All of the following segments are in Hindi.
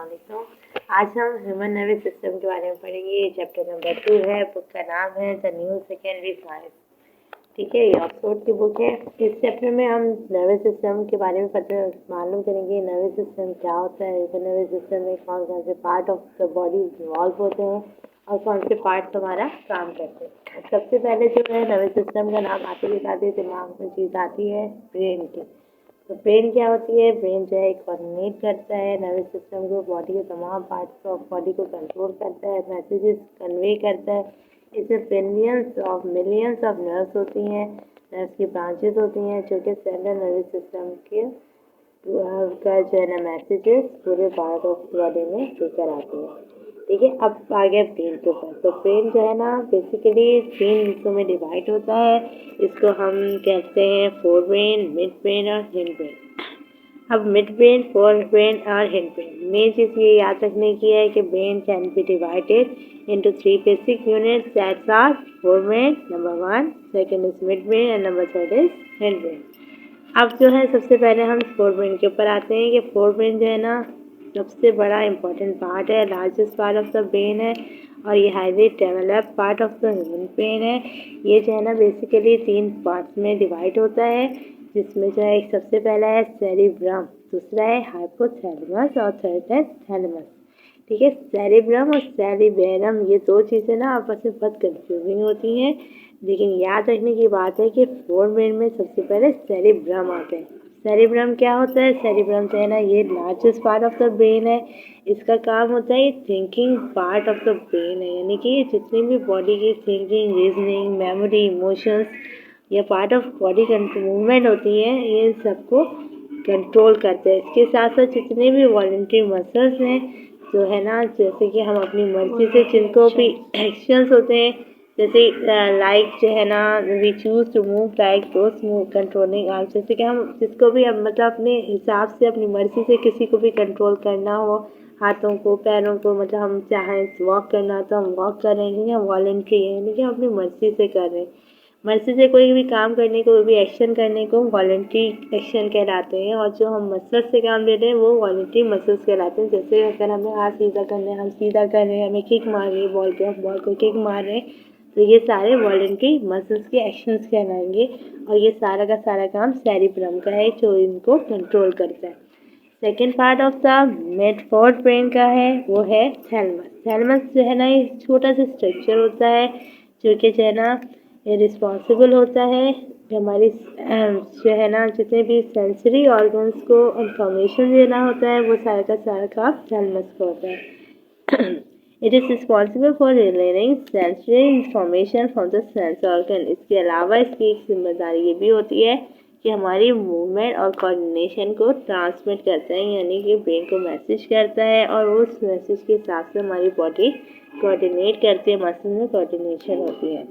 अस्सलामुअलैकुम। आज हम ह्यूमन नर्वस सिस्टम के बारे में पढ़ेंगे। ये चैप्टर नंबर 2 है। बुक का नाम है द न्यू सेकेंडरी साइंस। ठीक है, ये ऑक्सफोर्ड की बुक है। इस चैप्टर में हम नर्वस सिस्टम के बारे में मालूम करेंगे। नर्वस सिस्टम क्या होता है, नर्वस सिस्टम में कौन कौन से part of the body involve होते हैं और कौन से पार्ट हमारा काम करते हैं। सबसे पहले जो है नर्वस सिस्टम का नाम आते ही दिमाग में चीज़ आती है ब्रेन की। तो ब्रेन क्या होती है? ब्रेन जो है कोऑर्डिनेट करता है नर्वस सिस्टम को, बॉडी के तमाम पार्ट्स ऑफ बॉडी को कंट्रोल करता है, मैसेजेस कन्वे करता है। इसमें मिलियंस ऑफ नर्व्स होती हैं, नर्व्स की ब्रांचेस होती हैं जो कि सेंट्रल नर्वस सिस्टम के का जो है ना मैसेजेस पूरे पार्ट ऑफ बॉडी में लेकर आती है। ठीक है, अब आ गया ब्रेन के ऊपर। तो ब्रेन जो है ना बेसिकली 3 हिस्सों में डिवाइड होता है। इसको हम कहते हैं फोर ब्रेन, मिड ब्रेन और हिंड ब्रेन। अब मिड ब्रेन, फोर ब्रेन और हिंड ब्रेन, मेन चीज़ ये याद रखने की है कि brain can be divided into 3 basic units that are forebrain number 1, second is midbrain and number 3 is hindbrain। अब जो है सबसे पहले हम फोरब्रेन के ऊपर आते हैं कि फोरब्रेन जो है ना सबसे बड़ा इम्पोर्टेंट पार्ट है, largest part of the brain है और ये highly develop part of the human brain है। ये जो है ना बेसिकली 3 पार्ट्स में डिवाइड होता है, जिसमें जो है एक सबसे पहला है सेरिब्रम, दूसरा है हाइपोथैलेमस और थर्ड है थैलेमस। ठीक है, सेरिब्रम और सेरिबेरम ये 2 चीज़ें ना आपस में बहुत कंफ्यूजिंग होती हैं, लेकिन याद रखने की बात है कि फोरब्रेन में सबसे पहले सेरिब्रम आता है। सेरिब्रम क्या होता है? सेरिब्रम जो है ना ये largest part of the brain है। इसका काम होता है ये thinking part of the brain है, यानी कि जितनी भी बॉडी की थिंकिंग, रीजनिंग, मेमोरी, इमोशंस या पार्ट ऑफ बॉडी मूवमेंट होती है, ये सबको कंट्रोल करते हैं। इसके साथ साथ जितने भी वॉलंटरी मसल्स हैं जो है ना, जैसे कि हम अपनी मर्जी से जिनको भी एक्शंस होते हैं, जैसे लाइक जो है ना we choose to move like those move controlling arm, जैसे कि हम जिसको भी मतलब अपने हिसाब से अपनी मर्जी से किसी को भी कंट्रोल करना हो, हाथों को, पैरों को, मतलब हम चाहें वॉक करना तो हम वॉक कर रहे हैं, हम वॉलंटरी है, यानी कि हम अपनी मर्जी से कर रहे हैं। मर्जी से कोई भी काम करने को, कोई भी एक्शन करने को वॉलंटरी एक्शन कहलाते हैं, और जो हम मसल्स से काम ले रहे हैं वो वॉलंटरी मसल्स कहलाते हैं। जैसे अगर हमें हाथ सीधा करना है, हम सीधा कर रहे हैं, हमें किक मार रही है बॉल को, हम बॉल को किक मार रहे हैं, तो ये सारे वॉलंटरी मसल्स के एक्शंस कहलाएंगे। और ये सारा का सारा काम सेरिब्रम का है जो इनको कंट्रोल करता है। Second part of the mid fourth brain का है वो है थैलेमस। थैलेमस जो है ना ये छोटा सा स्ट्रक्चर होता है जो कि जो है ना ये रिस्पॉन्सिबल होता है हमारी जो है ना जितने भी सेंसरी ऑर्गन्स को इंफॉर्मेशन देना होता है, वो सारा का सारा काम थैलेमस का होता है। It is responsible for relying sensory information from the sense organ. इसके अलावा इसकी एक जिम्मेदारी ये भी होती है कि हमारी मूवमेंट और कोऑर्डिनेशन को ट्रांसमिट करता है, यानी कि ब्रेन को मैसेज करता है और उस मैसेज के हिसाब से हमारी बॉडी कोऑर्डिनेट करती है, मसल में कोऑर्डिनेशन होती है।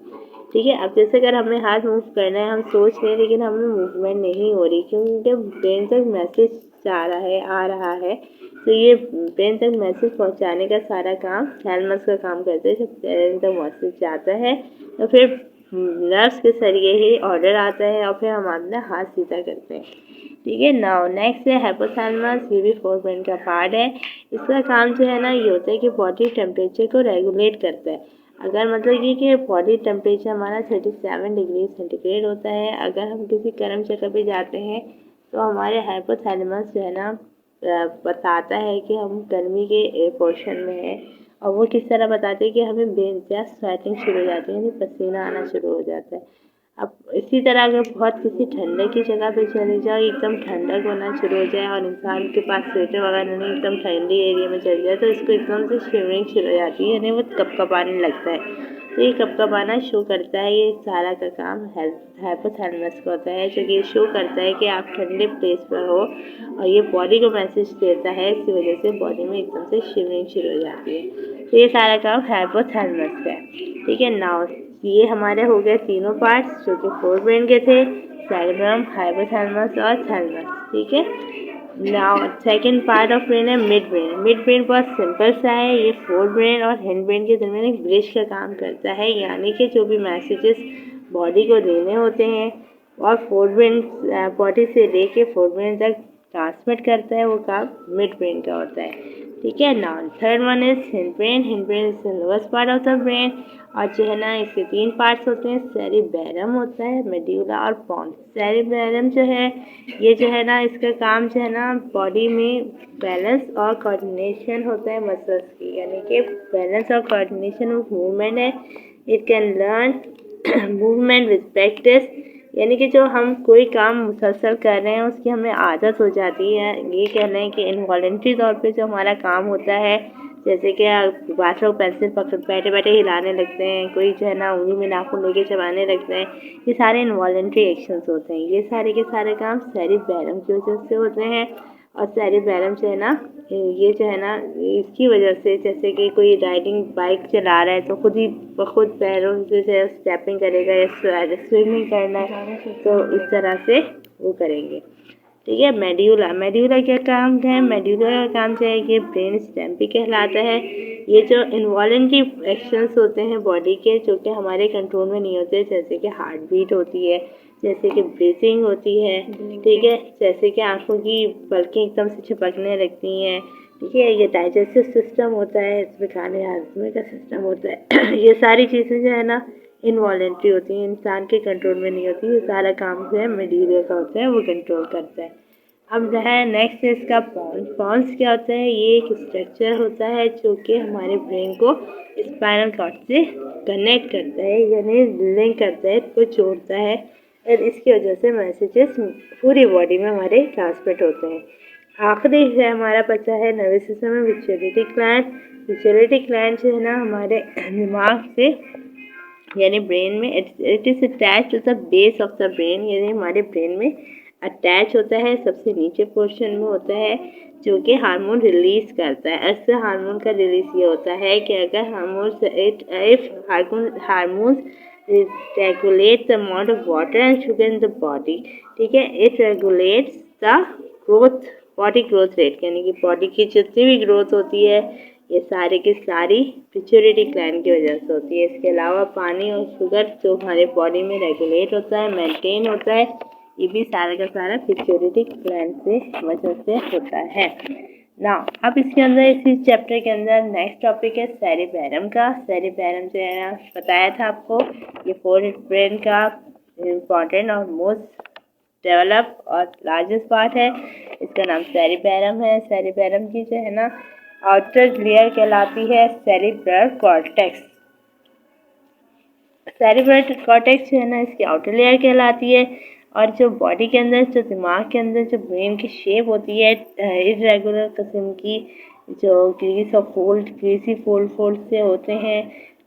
ठीक है, अब जैसे अगर हमें हाथ मूव करना है, हम सोच रहे हैं लेकिन हमें मूवमेंट नहीं हो रही क्योंकि ब्रेन तक मैसेज जा रहा है, आ रहा है, तो ये ब्रेन तक मैसेज पहुंचाने का सारा काम थैलेमस का काम करते हैं। जब ब्रेन तक मैसेज जाता है तो फिर नर्व्स के जरिए ही ऑर्डर आता है और फिर हम अपना हाथ सीधा करते हैं। ठीक है, नाउ नेक्स्ट है हाइपोथैलेमस। ये भी फोर ब्रेन का पार्ट है। इसका काम जो है ना ये होता है कि बॉडी टेम्परेचर को रेगुलेट करता है। अगर मतलब ये कि बॉडी टेम्परेचर हमारा 37 डिग्री सेंटीग्रेड होता है, अगर हम किसी गर्म जगह पे जाते हैं तो हमारे हाइपोथैलेमस जो है ना बताता है कि हम गर्मी के पोर्शन में हैं, और वो किस तरह बताते हैं कि हमें बेइंतहा स्वेटिंग शुरू हो जाती है, यानी पसीना आना शुरू हो जाता है। अब इसी तरह अगर बहुत किसी ठंडे की जगह पे चले जाओ, एकदम ठंडक होना शुरू हो जाए और इंसान के पास स्वेटर वगैरह नहीं, एकदम ठंडी एरिया में चल जाए तो इसको एकदम से शिवरिंग शुरू हो जाती है, यानी वो कपकपाने लगता है। तो ये कपकपाना शो करता है, ये सारा का काम हाइपोथैलेमस का होता है, जो कि शो करता है कि आप ठंडे प्लेस पर हो, और ये बॉडी को मैसेज देता है, इसकी वजह से बॉडी में एकदम से शिवरिंग शुरू हो जाती है। तो ये सारा काम हाइपोथैलेमस का है। ठीक है, नाउ ये हमारे हो गए तीनों पार्ट्स जो कि फोर ब्रेन के थे, सेरिब्रम, हाइपोथैलेमस और थैलेमस। ठीक है, now second part of brain है मिड ब्रेन। मिड ब्रेन बहुत सिंपल सा है, ये फोर ब्रेन और हिंड ब्रेन के दरमियान एक ब्रिज का काम करता है, यानी कि जो भी मैसेजेस बॉडी को देने होते हैं और फोर ब्रेन बॉडी से लेके फोर ब्रेन तक ट्रांसमिट करता है, वो काम मिड ब्रेन का होता है। ठीक है ना। Third one is hind brain is the lowest part of the brain, और जो है ना इसके 3 पार्ट्स होते हैं, सेरिबेरम होता है, मेड्यूला और पोन्स। सेरिबेरम जो है ये जो है ना इसका काम जो है ना बॉडी में बैलेंस और कोऑर्डिनेशन होता है मसल्स की, यानी कि बैलेंस और कोऑर्डिनेशन ऑफ मूवमेंट है। It can learn movement with practice, यानी कि जो हम कोई काम मुसलसल कर रहे हैं उसकी हमें आदत हो जाती है। ये कहना है कि इनवॉलेंट्री तौर पे जो हमारा काम होता है, जैसे कि बात लोग पेंसिल पकड़ बैठे बैठे हिलाने लगते हैं, कोई जो है ना उंगली में नाखून लेके चबाने लगते हैं, ये सारे इनवॉलेंट्री एक्शंस होते हैं। ये सारे के सारे काम सेरिबेरम की वजह से होते हैं। और सेरिबेरम जो है ना ये जो है ना इसकी वजह से, जैसे कि कोई राइडिंग बाइक चला रहा है तो खुद ही खुद पैरों से स्टेपिंग करेगा या स्विमिंग करना है तो इस तरह से वो करेंगे। ठीक है। मेड्यूला क्या काम है? मेड्यूला का काम जो है कि ब्रेन स्टेम भी कहलाता है। ये जो इन्वॉलेंट्री एक्शंस होते हैं बॉडी के जो कि हमारे कंट्रोल में नहीं होते, जैसे कि हार्ट बीट होती है, जैसे कि ब्रीथिंग होती है, ठीक है, जैसे कि आंखों की पलकें एकदम से झपकने लगती हैं, ठीक है, ये डाइजेस्टिव सिस्टम होता है, इसमें खाने हाजमे का सिस्टम होता है ये सारी चीज़ें जो है ना इनवॉलेंट्री होती हैं, इंसान के कंट्रोल में नहीं होती। ये सारा काम जो है मेड्यूला का होता है, वो कंट्रोल करता है। अब जो है नेक्स्ट है इसका पॉन्स। पॉन्स क्या होता है? ये एक स्ट्रक्चर होता है जो कि हमारे ब्रेन को स्पाइनल कॉर्ड से कनेक्ट करता है, यानी लिंक करता है, को जोड़ता है, और इसकी वजह से मैसेजेस पूरी बॉडी में हमारे ट्रांसमिट होते हैं। आखिरी है हमारा बचा है नर्वस सिस्टम में पिट्यूटरी ग्लैंड। पिट्यूटरी ग्लैंड जो है ना हमारे दिमाग से यानी ब्रेन में it is attach to the base of the brain, यानी हमारे ब्रेन में अटैच होता है, सबसे नीचे पोर्शन में होता है, जो कि हार्मोन रिलीज करता है। ऐसे हार्मोन का रिलीज ये होता है कि अगर hormone regulate the amount of water and sugar in the body, ठीक है, it regulates the growth body growth rate, यानी कि बॉडी की जितनी भी ग्रोथ होती है ये सारे की सारी पिट्यूटरी ग्लैंड की वजह से होती है। इसके अलावा पानी और शुगर जो हमारे बॉडी में रेगुलेट होता है, मेंटेन होता है, ये भी सारा का सारा पिट्यूटरी ग्लैंड से वजह से होता है ना। अब इसके अंदर इसी चैप्टर के अंदर नेक्स्ट टॉपिक है सेरिबेरम का। सेरिबेरम जो है ना बताया था आपको, ये फोर ब्रेन का इम्पॉर्टेंट और मोस्ट डेवलप और लार्जेस्ट पार्ट है। इसका नाम सेरिबेरम है। सेरिबेरम की जो है ना आउटर लेयर कहलाती है सेरिब्रल कॉर्टेक्स। सेरिब्रल कॉर्टेक्स जो है ना इसकी आउटर लेयर कहलाती है। और जो बॉडी के अंदर, जो दिमाग के अंदर जो ब्रेन की शेप होती है इरेगुलर किस्म की, जो ग्रीसी फोल्ड से होते हैं,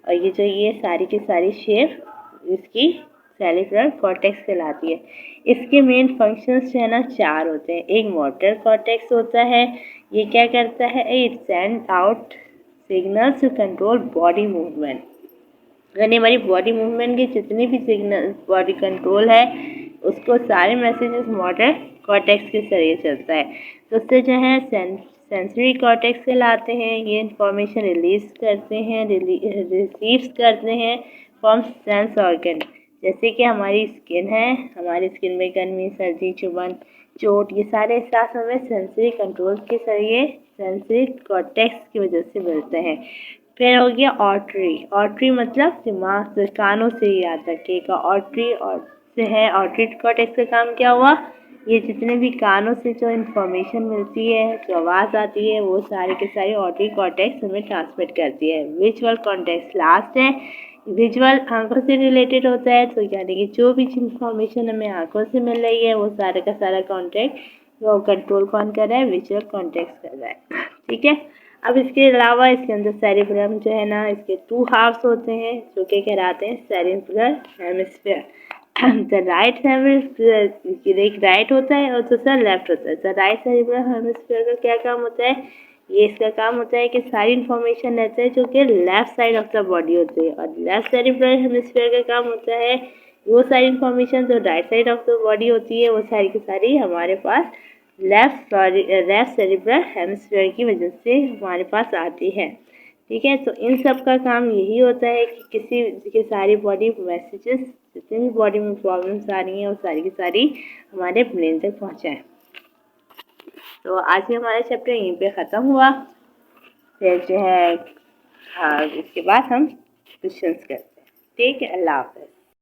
और ये सारी की सारी शेप इसकी सेरिब्रल कॉर्टेक्स कहलाती है। इसके मेन फंक्शंस जो है ना 4 होते हैं। एक मोटर कॉर्टेक्स होता है, ये क्या करता है? It send out signals to control body movement, यानी हमारी बॉडी मूवमेंट की जितनी भी सिग्नल बॉडी कंट्रोल है उसको सारे मैसेजेस मोटर कॉर्टेक्स के जरिए चलता है। तो उससे जो है सेंसरी कॉर्टेक्स से लाते हैं, ये इंफॉर्मेशन रिलीज करते हैं, रिसीव्स करते हैं फ्रॉम सेंस ऑर्गन, जैसे कि हमारी स्किन है, हमारी स्किन में गर्मी, सर्दी, चुभन, चोट, ये सारे एहसास हमें सेंसरी कंट्रोल के जरिए सेंसरी कॉर्टेक्स की वजह से मिलते हैं। फिर हो गया ऑर्टरी मतलब दिमाग से, कानों से याद रखिएगा। ऑर्टरी और से है ऑर्टरी कॉर्टेक्स का काम क्या हुआ? ये जितने भी कानों से जो इन्फॉर्मेशन मिलती है, जो आवाज़ आती है, वो सारी के सारी ऑर्टरी कॉर्टेक्स हमें ट्रांसमिट करती है। विजुअल कॉर्टेक्स लास्ट है। विजुअल आंखों से रिलेटेड होता है, तो यानी कि जो भी इन्फॉर्मेशन हमें आंखों से मिल रही है वो सारा का सारा कॉन्टेक्ट वो कंट्रोल कौन कर रहा है? विजुअल कॉर्टेक्स कर रहा है। ठीक है। अब इसके अलावा इसके अंदर सेरिब्रम जो है ना इसके 2 हाफ्स होते हैं जो कि कहलाते हैं cerebral hemisphere. The right hemisphere एक राइट होता है और दूसरा लेफ्ट होता है। द राइट सेरिब्रल हेमिस्फीयर का क्या काम होता है? ये इसका काम होता है कि सारी इन्फॉर्मेशन रहता है जो कि left side of the body होती है, और लेफ्ट सेरिब्रल हेमिस्फीयर का काम होता है वो सारी इन्फॉर्मेशन जो right side of the body होती है वो सारी की सारी हमारे पास लेफ्ट सेरिब्रल हेमिस्फीयर की वजह से हमारे पास आती है। ठीक है। तो इन सब का काम यही होता है कि किसी की सारी बॉडी मैसेजेस, जितनी भी बॉडी में प्रॉब्लम्स आ रही हैं वो सारी की सारी हमारे ब्रेन तक पहुँचाएँ। तो आज ही हमारा चैप्टर यहीं पे ख़त्म हुआ। फिर जो है इसके बाद हम क्वेश्चंस करते हैं। ठीक है, अल्लाह हाफ़िज़।